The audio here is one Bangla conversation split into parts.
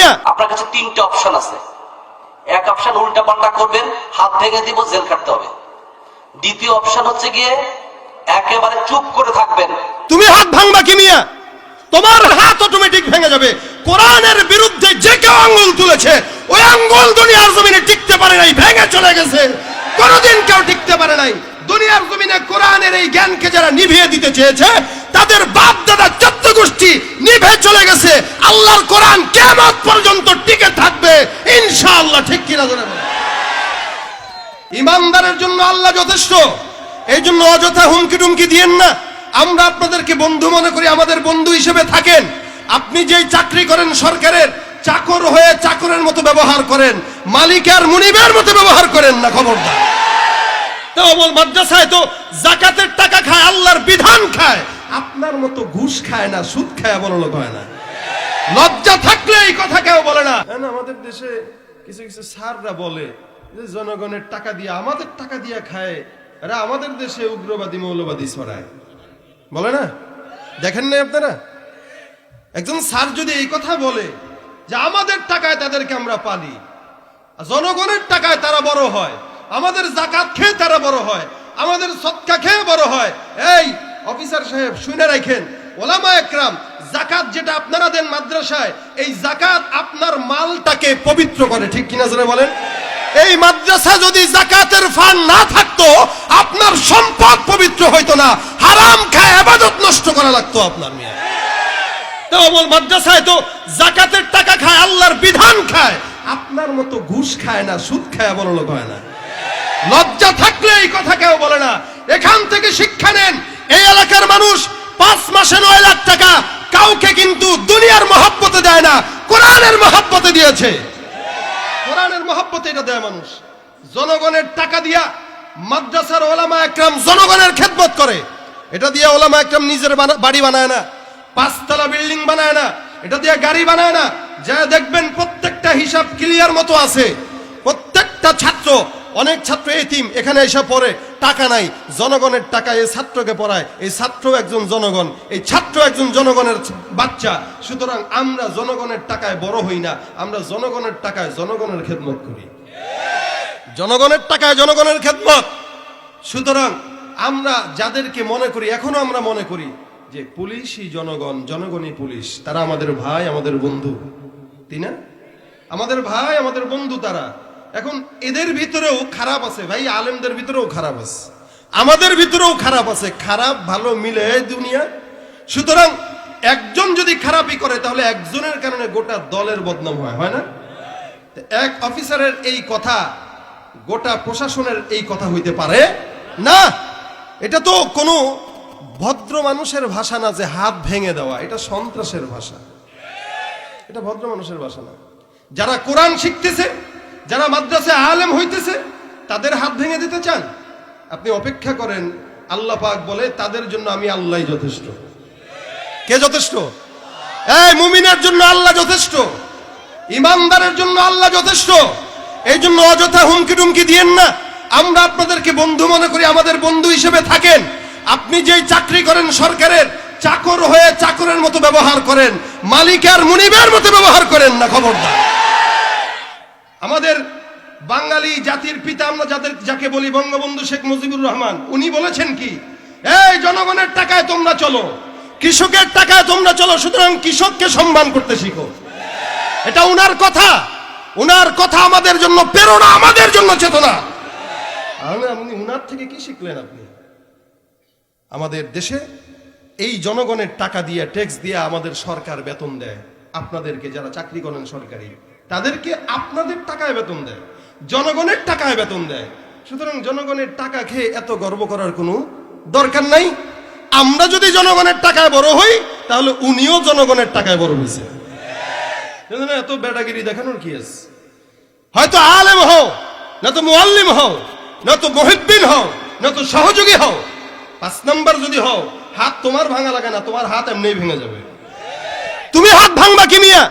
মিয়া? আপনার কাছে তিনটা অপশন আছে। এক অপশন উল্টা পাল্টা করবেন, হাত ভেঙে দিব, জেল কাটতে হবে। দ্বিতীয় অপশন হচ্ছে গিয়ে একেবারে চুপ করে থাকবেন। তুমি হাত ভাঙবা কি মিয়া? তোমার হাত অটোমেটিক ভেঙে যাবে। কোরআনের বিরুদ্ধে যে কেউ আঙ্গুল তুলেছে, ওই আঙ্গুল দুনিয়ার জমিনে টিকতে পারে নাই, ভেঙে চলে গেছে। কোনদিন কেউ টিকতে পারে নাই। দুনিয়ার জমিনে কোরআনের এই জ্ঞানকে যারা নিভিয়ে দিতে চেয়েছে, তাদের বাপ দাদা 14 গোষ্ঠী নিভে চলে গেছে। আল্লাহর কোরআন কিয়ামত পর্যন্ত টিকে থাকবে ইনশাআল্লাহ। ঠিক কিনা জানেন? ইমানদারের জন্য আল্লাহ যথেষ্ট। এই জন্য অযথা হুমকি টুমকি দিয়েন না। আমরা আপনাদেরকে বন্ধু মনে করি, আমাদের বন্ধু হিসেবে থাকেন। আপনি যেই চাকরি করেন সরকারের, চাকর হয়ে চাকরের মতো ব্যবহার করেন, মালিকের মুনিবের মতো ব্যবহার করেন না, খবরদার। তো বল, মাদ্রাসায় তো যাকাতের টাকা খায়, আল্লাহর বিধান খায়, আপনার মতো ঘুষ খায় না, সুদ খায় বড় লোক হয় না। লজ্জা থাকলে এই কথা কেউ বলে না। আমাদের দেশে কিছু কিছু স্যাররা বলে যে জনগণের টাকা দিয়ে, আমাদের টাকা দিয়ে খায়, আরে আমাদের দেশে উগ্রবাদী মৌলবাদী ছড়ায়, বলে না? দেখেন না আপনারা? একজন স্যার যদি এই কথা বলে যে আমাদের টাকায় তাদেরকে আমরা পালি, জনগণের টাকায় তারা বড় হয়, আমাদের যাকাত খেয়ে তারা বড় হয়, আমাদের সদকা খেয়ে বড় হয়। এই অফিসার সাহেব শুনে রাখেন, ওলামা একরাম, যাকাত যেটা আপনারা দেন মাদ্রাসায়, এই যাকাত আপনার মালটাকে পবিত্র করে। ঠিক কিনা জোরে বলেন? এই মাদ্রাসা যদি যাকাতের ফান্ড না থাকতো, আপনার সম্পদ পবিত্র হইতো না, হারাম খায় ইবাদত নষ্ট করা লাগতো আপনার। মিয়া তো বল, মাদ্রাসায় তো যাকাতের টাকা খায়, আল্লাহর বিধান খায়, আপনার মতো ঘুষ খায় না, সুদ খায় বড় লোক হয় না। লজ্জা থাকলে এই কথা কেউ বলে না। এখান থেকে শিক্ষা নেন। এই এলাকার মানুষ 5 মাসে 9 লাখ টাকা কাউকে কিন্তু দুনিয়ার মহব্বতে দেয় না, কোরআনের মহব্বতে দিয়েছে। কোরআনের মহব্বতে এটা দেয় মানুষ। জনগণের টাকা দিয়া মাদ্রাসার ওলামা একরাম জনগণের খেদমত করে। এটা দিয়ে ওলামা একরাম নিজের বাড়ি বানায় না, 5 তলা বিল্ডিং বানায় না, এটা দিয়ে গাড়ি বানায় না। যা দেখবেন প্রত্যেকটা হিসাব ক্লিয়ার মতো আছে। প্রত্যেকটা ছাত্র, অনেক ছাত্র এতিম এখানে এসে পড়ে, টাকা নাই, জনগণের টাকা এই ছাত্রকে পড়ায়। এই ছাত্র একজন জনগণ, এই ছাত্র একজন জনগণের বাচ্চা। সুতরাং আমরা জনগণের টাকায় বড় হই না, আমরা জনগণের টাকায় জনগণের খেদমত করি। জনগণের টাকায় জনগণের খেদমত। সুতরাং আমরা যাদেরকে মনে করি, এখনো আমরা মনে করি যে পুলিশই জনগণ, জনগণই পুলিশ, তারা আমাদের ভাই, আমাদের বন্ধু, তাই না? আমাদের ভাই, আমাদের বন্ধু তারা। এখন এদের ভিতরেও খারাপ আছে ভাই, আলেমদের ভিতরেও খারাপ আছে, আমাদের ভিতরেও খারাপ আছে। খারাপ ভালো মিলে দুনিয়া। সুতরাং একজন যদি খারাপই করে, তাহলে একজনের কারণে গোটা দলের বদনাম হয় না? এক অফিসারের এই কথা গোটা প্রশাসনের এই কথা হইতে পারে না। এটা তো কোনো ভদ্র মানুষের ভাষা না যে হাত ভেঙে দেওয়া, এটা সন্ত্রাসের ভাষা, এটা ভদ্র মানুষের ভাষা না। যারা কোরআন শিখতেছে, যারা মাদ্রাসায় আলেম হইতেছে, তাদের হাত ভেঙে দিতে চান? আপনি অপেক্ষা করেন। আল্লাহ পাক বলে, তাদের জন্য আমি আল্লাহই যথেষ্ট। কে যথেষ্ট? এই মুমিনের জন্য আল্লাহ যথেষ্ট, ইমানদারের জন্য আল্লাহ যথেষ্ট। এই জন্য অযথা হুমকি টুমকি দিয়েন না। আমরা আপনাদেরকে বন্ধু মনে করি, আমাদের বন্ধু হিসেবে থাকেন। আপনি যেই চাকরি করেন সরকারের, চাকর হয়ে চাকরের মতো ব্যবহার করেন, মালিকের মুনিবের মতো ব্যবহার করেন না, খবরদার। আমাদের বাঙালি জাতির পিতা আমরা যাকে বলি বঙ্গবন্ধু শেখ মুজিবুর রহমান, উনি বলেছেন কি, এই জনগণের টাকায় তোমরা চলো, কৃষকের টাকায় তোমরা চলো, সুতরাং কৃষককে সম্মান করতে শিখো। এটা উনার কথা। উনার কথা আমাদের জন্য প্রেরণা, আমাদের জন্য চেতনা। আপনি উনার থেকে কি শিখলেন? আপনি আমাদের দেশে এই জনগণের টাকা দিয়ে, ট্যাক্স দিয়ে আমাদের সরকার বেতন দেয়। আপনাদেরকে যারা চাকরি করেন সরকারি, তাদেরকে আপনাদের টাকায় বেতন দেয়, জনগণের টাকায় বেতন দেয়। সুতরাং জনগণের টাকা খেয়ে এত গর্ব করার কোনো দরকার নাই। আমরা যদি জনগণের টাকায় বড় হই, তাহলে উনিও জনগণের টাকায় বড় হয়েছে। এত বেটাগিরি দেখানোর কি আছে? হয়তো আলেম হও, না তো মুআল্লিম হও, না তো মুহিদ্দিন হও, না তো সহযোগী হও, 5 নাম্বার যদি হও, হাত তোমার ভাঙা লাগে না, তোমার হাত এমনি ভেঙে যাবে। তুমি হাত ভাঙবা কি মিয়া?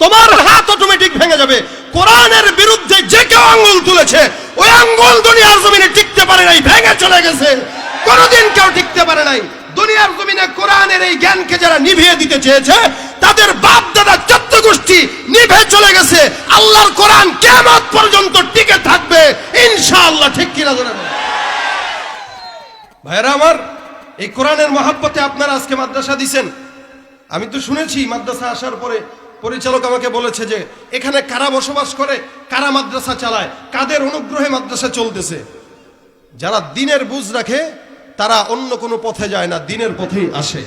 তোমার হাত অটোমেটিক ভেঙে যাবে। কোরআনের বিরুদ্ধে যে কেউ আঙ্গুল তুলেছে, ওই আঙ্গুল দুনিয়ার জমিনে টিকতে পারে নাই, ভেঙে চলে গেছে। কোনদিন কেউ টিকতে পারে নাই। দুনিয়ার জমিনে কোরআনের এই জ্ঞানকে যারা নিভিয়ে দিতে চেয়েছে, তাদের বাপ দাদা 14 গোষ্ঠী নিভে কোরআন কিয়ামত পর্যন্ত টিকে থাকবে ইনশাআল্লাহ। ঠিক কিনা জানেন ভাইরা আমার, এই কোরআনের মহাব্বতে আপনারা আজকে মাদ্রাসা দিছেন। আমি তো শুনেছি মাদ্রাসা আসার পরে পরিচালক আমাকে বলেছে যে এখানে কারা বসবাস করে, কারা মাদ্রাসা চালায়, কাদের অনুগ্রহে মাদ্রাসা চলতেছে। যারা দিনের বুঝ রাখে তারা অন্য কোনো পথে যায় না, দিনের পথেই আসে।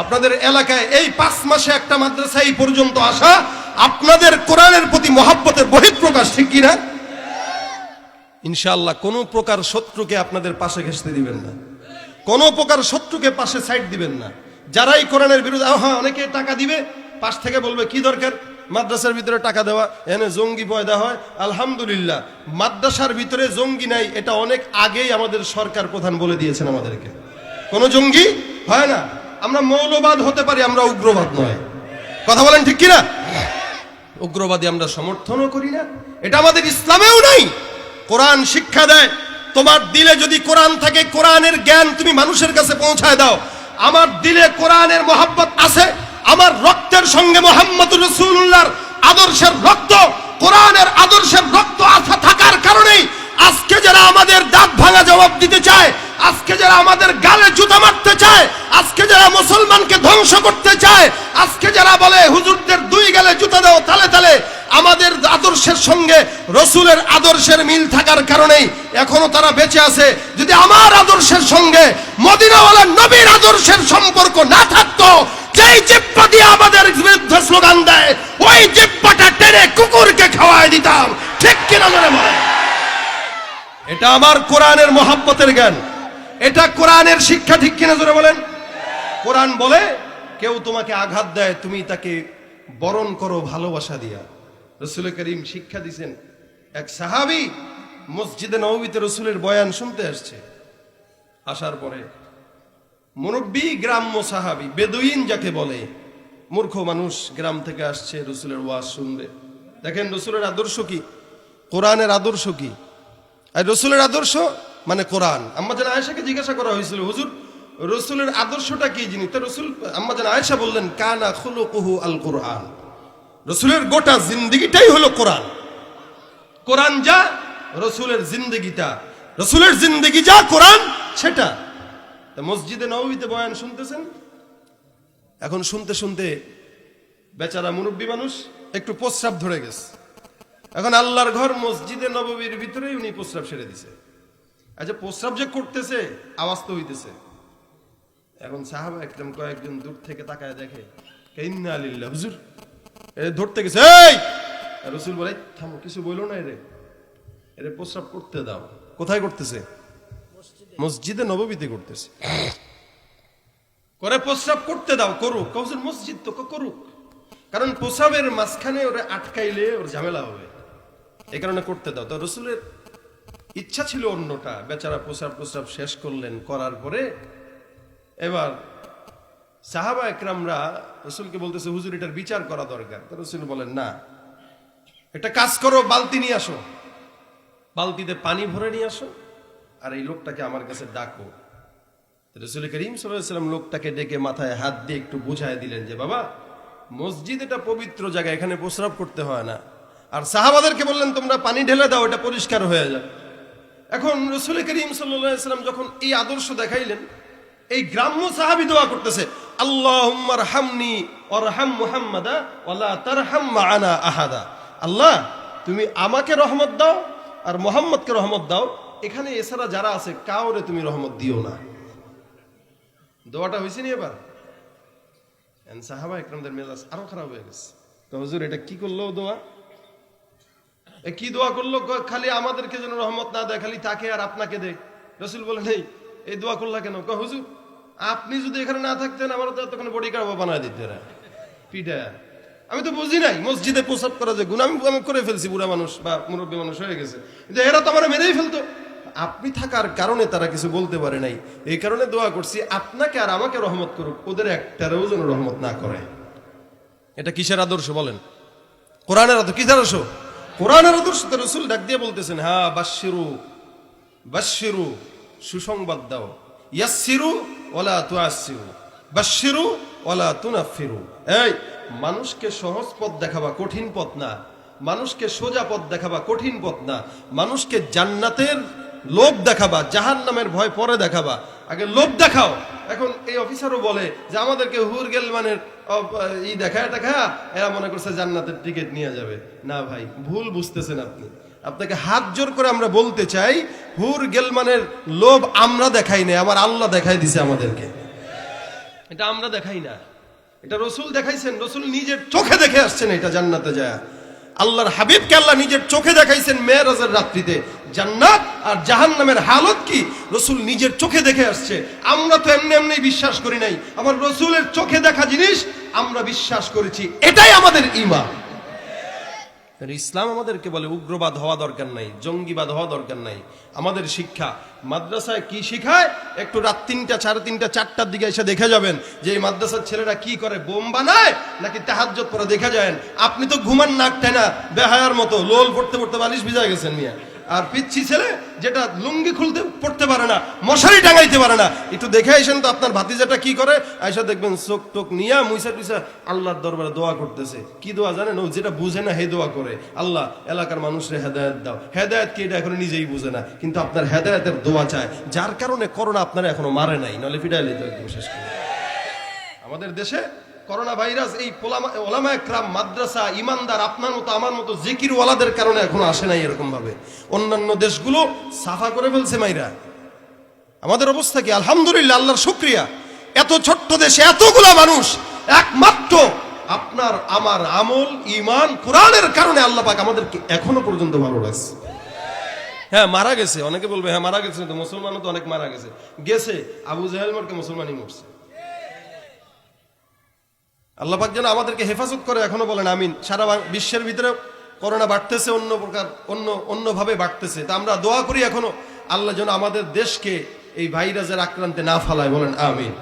আপনাদের এলাকায় এই 5 মাসে একটা মাদ্রাসা এই পর্যন্ত আসা আপনাদের কোরআনের প্রতি মহাব্বতের বহিঃপ্রকাশ। ঠিক কিনা? ইনশাআল্লাহ কোনো প্রকার শত্রুকে আপনাদের পাশে ঘেঁষতে দিবেন না, কোনো প্রকার শত্রুকে পাশে সাইড দিবেন না। যারাই কোরআনের বিরুদ্ধে, হ্যাঁ অনেকে টাকা দিবে, পাশ থেকে বলবে কি দরকার মাদ্রাসার ভিতরে টাকা দেওয়া, এনে জঙ্গি পয়দা হয়। আলহামদুলিল্লাহ মাদ্রাসার ভিতরে জঙ্গি নাই, এটা অনেক আগেই আমাদের সরকার প্রধান বলে দিয়েছেন আমাদেরকে। কোনো জঙ্গি হয় না। আমরা মৌলবাদ হতে পারি, আমরা উগ্রবাদ নয়। কথা বলেন ঠিক কিনা? উগ্রবাদী আমরা সমর্থনও করি না, এটা আমাদের ইসলামেও নাই। কোরআন শিক্ষা দেয় তোমার দিলে যদি কোরআন থাকে, কোরআনের জ্ঞান তুমি মানুষের কাছে পৌঁছায় দাও। আমার দিলে কোরআনের মহব্বত আছে, আমার রক্তের সঙ্গে মুহাম্মদুর রাসূলুল্লাহর আদর্শের রক্ত, কোরআনের আদর্শের রক্ত আস্থা থাকার কারণেই আজকে যারা আমাদের দাঁত ভাঙা জবাব দিতে চায়, আজকে যারা আমাদের গালে জুতা মারতে চায়, আজকে যারা মুসলমানকে ধ্বংস করতে চায়, আজকে যারা বলে হুজুরদের 2 গালে জুতা দাও তালে তালে, আমাদের আদর্শের সঙ্গে রসুলের আদর্শের মিল থাকার কারণেই এখনো তারা বেঁচে আছে। যদি আমার আদর্শের সঙ্গে মদিনাওয়ালা নবীর আদর্শের সম্পর্ক না থাকতো, যেই জিহ্বা দিয়ে আমাদের বিরুদ্ধে স্লোগান দেয় ওই জিহ্বাটা টেনে কুকুরকে খাওয়ায় দিতাম। ঠিক কিনা মনে মনে? এটা আমার কোরআনের মহাব্বতের জ্ঞান, এটা কোরআনের শিক্ষা। ঠিক কিনা জোরে বলেন? কোরআন বলে কেউ তোমাকে আঘাত দেয় তুমি তাকে বরণ করো ভালোবাসা দিয়া। রাসূল করিম শিক্ষা দিয়েছেন। এক সাহাবী মসজিদে নববীতে রাসূলের বয়ান শুনতে আসছে। আসার পরে মুরব্বী গ্রাম্য সাহাবী, বেদুইন যাকে বলে, মূর্খ মানুষ, গ্রাম থেকে আসছে রাসূলের ওয়াজ শুনবে। দেখেন রাসূলের আদর্শ কি, কোরআনের আদর্শ কি। আর রাসূলের আদর্শ মানে কোরআন। আম্মাজান আয়েশাকে জিজ্ঞাসা করা হয়েছিল, হুজুর রাসূলের আদর্শটা কি জিনিস? তো রাসূল, আম্মাজান আয়েশা বললেন, কানা খুলুকুহু আল কোরআন। রাসূলের গোটা জিন্দেগিটাই হলো কোরআন। কোরআন যা, রাসূলের জিন্দেগিটা, রাসূলের জিন্দেগি যা, কোরআন সেটা। মসজিদে নববীতে বয়ান শুনতেছেন। এখন শুনতে শুনতে বেচারা মুরব্বী মানুষ একটু প্রস্রাব ধরে গেছে। এখন আল্লাহর ঘর মসজিদে নববীর ভিতরেই উনি প্রস্রাব সেরে দিছে। আচ্ছা প্রস্রাব যে করতেছে আওয়াজ তো হইতেছে। এখন সাহাবা একদম কয়েকজন দূর থেকে তাকায় দেখে, ইন্না লিল্লাহ, হুজুর ধরতে গেছে। এই রাসূল বলে, থামো, কিছু বইলো না, এরে প্রস্রাব করতে দাও। কোথায় করতেছে? মসজিদে নববীতে করতেছে। করে প্রস্রাব করতে দাও, করুক। হুজুর মসজিদ তো করুক, কারণ প্রস্রাবের মাঝখানে ওরা আটকাইলে ওর ঝামেলা হবে, এই কারণে করতে দাও। তো রাসূলের ইচ্ছা ছিল অন্যটা। বেচারা প্রস্রাব শেষ করলেন, করার পরে এবার সাহাবা একরামরা রাসূলকে বলতেছে, হুজুর এটার বিচার করা দরকার। তো রাসূল বলেন, না, একটা কাজ করো, বালতি নিয়ে আসো, বালতিতে পানি ভরে নিয়ে আসো, আর এই লোকটাকে আমার কাছে ডাকো। রাসূল করিম সাল্লাল্লাহু আলাইহি ওয়াসাল্লাম লোকটাকে ডেকে মাথায় হাত দিয়ে একটু বুঝায় দিলেন যে, বাবা মসজিদ এটা পবিত্র জায়গা, এখানে প্রস্রাব করতে হয় না। আর সাহাবাদেরকে বললেন, তোমরা পানি ঢেলে দাও, এটা পরিষ্কার হয়ে যায়। এখন রাসূল করিম সাল্লাল্লাহু আলাইহি ওয়াসাল্লাম যখন এই আদর্শ দেখাইলেন, এই গ্রাম্য সাহাবী দোয়া করতেছে, আল্লাহুম্মা রহামনি ওয়ারহাম মুহাম্মাদা ওয়ালা তারহাম মা'ানা আহাদা। আল্লাহ তুমি আমাকে রহমত দাও আর মুহাম্মদকে রহমত দাও, এখানে এছাড়া যারা আছে কাউরে তুমি রহমত দিও না। দোয়াটা হয়েছে নি এবার? সাহাবা একরামদের মেজাজ আরো খারাপ হয়ে গেছে। হুজুর এটা কি করলো দোয়া? কি দোয়া করলো? খালি আমাদেরকে যেন রহমত না দেয়, খালি তাকে আর আপনাকে দেয়। রাসূল বলেন, এই দোয়া করলা কেন? হুজুর আপনি যদি এখানে না থাকতেন আমার তো তখন বডি কার্ড বানায় দিতে পিঠা। আমি তো বুঝি নাই মসজিদে প্রস্রাব করা যে গুনাহ, আমি করে ফেলছি, বুড়া মানুষ বা মুরব্বী মানুষ হয়ে গেছে, কিন্তু এরা তো আমার মেরেই ফেলতো। আপনি থাকার কারণে তারা কিছু বলতে পারে নাই, এই কারণে দোয়া করছি আপনাকে আর আমাকে রহমত করুক, ওদের একটারও যেন রহমত না করে। এটা কিসের আদর্শ বলেন? কোরআনের আদর্শ। কিসের আদর্শ? কোরআনের আদর্শ। তো রাসূল ডাক দিয়ে বলতেছেন, হ্যাঁ বাশশিরু, বাশশিরু সুসংবাদ দাও, ইয়াসসিরু ওয়ালা তুআসসিরু, বাশশিরু ওয়ালা তুনাফফিরু। এই মানুষকে সহজ পথ দেখাবা, কঠিন পথ না। মানুষকে সোজা পথ দেখাবা, কঠিন পথ না। মানুষকে জান্নাতের লোভ দেখাবা, জাহান্নামের ভয় পরে দেখাবা। আগে লোভ দেখাও। এখন এই অফিসারও বলে যে আমাদেরকে হুর গেলমানের ই দেখায় এরা মনে করছে জান্নাতের টিকিট নিয়ে যাবে। না ভাই, ভুল বুঝতেছেন আপনি। আপনাকে হাত জোর করে আমরা বলতে চাই, হুর গেলমানের লোভ আমরা দেখাই না, আমার আল্লাহ দেখাই দিছে আমাদেরকে। এটা আমরা দেখাই না, এটা রসুল দেখাইছেন। রসুল নিজের চোখে দেখে আসছেন এটা জান্নাতে যায়। আল্লাহর হাবিবকে আল্লাহ নিজের চোখে দেখাইছেন মেরাজের রাত্রিতে। জান্নাত আর জাহান্নামের হালত কি রসুল নিজের চোখে দেখে আসছে। আমরা তো এমনি এমনি বিশ্বাস করি নাই, আমার রসুলের চোখে দেখা জিনিস আমরা বিশ্বাস করেছি, এটাই আমাদের ঈমান। ইসলাম আমাদেরকে বলে উগ্রবাদ হওয়া দরকার নাই, জঙ্গিবাদ হওয়া দরকার নাই। আমাদের শিক্ষা মাদ্রাসায় কি শিখায়, একটু রাত 3টা, 3:30, 4টার দিকে এসে দেখে যাবেন যে এই মাদ্রাসার ছেলেরা কি করে, বোম বানায় নাকি তাহাজ্জুদ পড়ে দেখা যায়। আপনি তো ঘুমান নাক টেনা বেহায়ার মতো লোল পড়তে পড়তে বালিশ ভিজা গেছেন মিয়া। আর পিচ্ছি ছেলে যেটা লুঙ্গি খুলতে পড়তে পারে না, মশারি টাঙাইতে পারে না, একটু দেখে আইসেন তো আপনার ভাতিজাটা কি করে। আইসা দেখবেন চোখ টোক নিয়া মুইসা টুইসা আল্লাহর দরবারে দোয়া করতেছে। কি দোয়া জানেন? ও যেটা বুঝে না হে দোয়া করে, আল্লাহ এলাকার মানুষরে হেদায়েত দাও। হেদায়েত কি এটা এখন নিজেই বুঝে না, কিন্তু আপনার হেদায়েতের দোয়া চায়, যার কারণে করোনা আপনারা এখনো মারে নাই, নলে ফিডাইলে তো একদম শেষ করে। আমাদের দেশে করোনা ভাইরাস এই ওলামা একরাম, মাদ্রাসা, ইমানদার, আপনার মতো আমার মতো জিকির ওয়ালাদের কারণে এখনো আসে নাই এরকম ভাবে। অন্যান্য দেশগুলো সাফা করে ফেলছে মাইরা। আমাদের অবস্থা কি? আলহামদুলিল্লাহ, আল্লাহর শুকরিয়া। এত ছোট্ট দেশে এতগুলা মানুষ, একমাত্র আপনার আমার আমল, ঈমান, কোরআনের কারণে আল্লাহ পাক আমাদেরকে এখনো পর্যন্ত ভালো রাখছে। হ্যাঁ, মারা গেছে, অনেকে বলবে হ্যাঁ মারা গেছে, তো মুসলমানও তো অনেক মারা গেছে। গেছে, আবু জাহেল মরকে মুসলমানই মরছে। আল্লাহ পাক যেন আমাদেরকে হেফাজত করে, এখনো বলেন আমিন। সারা বিশ্বের ভিতরে করোনা বাড়তেছে, অন্য প্রকার অন্যভাবে বাড়তেছে, তা আমরা দোয়া করি এখনো আল্লাহ যেন আমাদের দেশকে এই ভাইরাসের আক্রান্তে না ফালায়, বলেন আমিন।